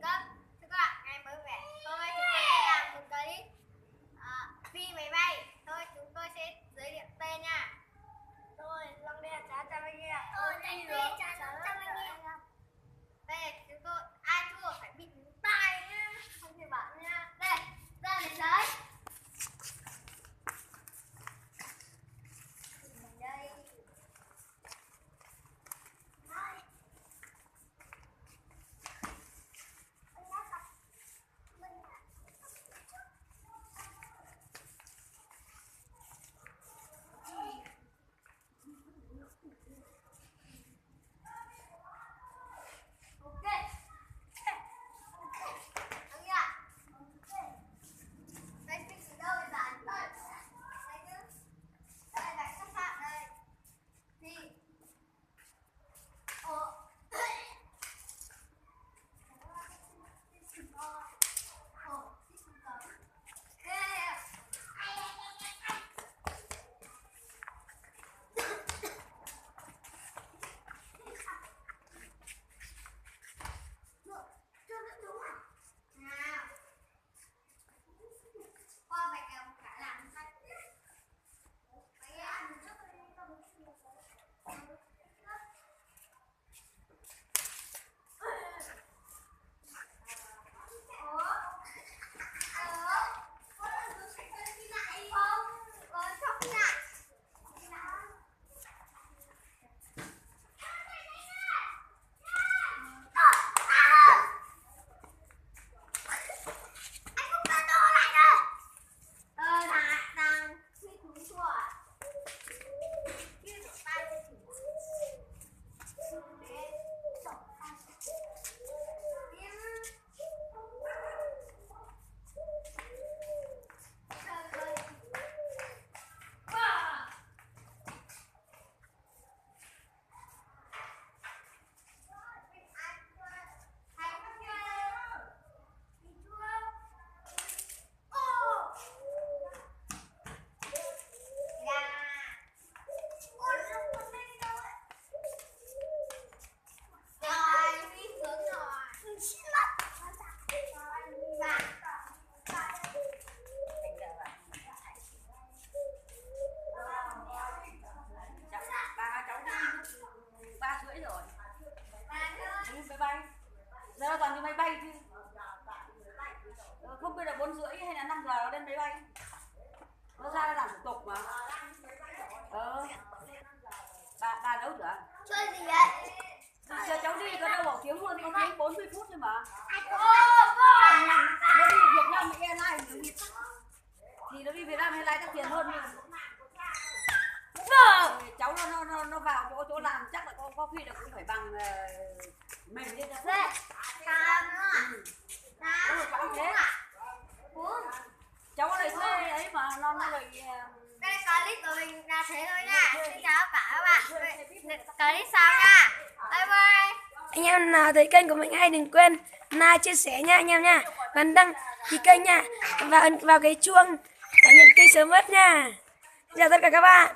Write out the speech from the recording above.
cấp. Thưa các bạn, ngày mới vẻ. Hôm nay chúng tôi sẽ làm một clip phi máy bay. Thôi chúng tôi sẽ giới thiệu tên nha. Tôi Long Đen Chá Chăm Anh Em. Tôi Thành Đế Chá Chăm Anh Em. Đây là chúng tôi, ai thua phải bịt tai nhá, không thể bảo nha. Đây, ra đến đấy. Đây. Giờ toàn đi máy bay chứ. Không biết là 4:30 hay là 5 giờ nó lên máy bay. Nó ra làm thủ tục mà. Bà đâu chưa? Chơi gì vậy? Giờ cháu đi có đâu bỏ tiếng luôn, có tiếng 40 phút thôi mà. Nó đi Việt Nam Airlines thì nó đi Việt Nam Airlines chắc tiền hơn nhưng cháu nó vào chỗ làm chắc là có khi là cũng phải bằng mình lên ra. Đây, Cháu thế. Cháu này thuê ấy mà nó lại. Đây clip của mình là thế thôi nha. Xin chào cả các bạn. Clip sau nha. Bye bye. Anh em nào thấy kênh của mình hay đừng quên like, chia sẻ nha anh em nha. Và đăng ký kênh nha. Và ấn vào cái chuông để nhận kênh sớm nhất nha. Chào tất cả các bạn.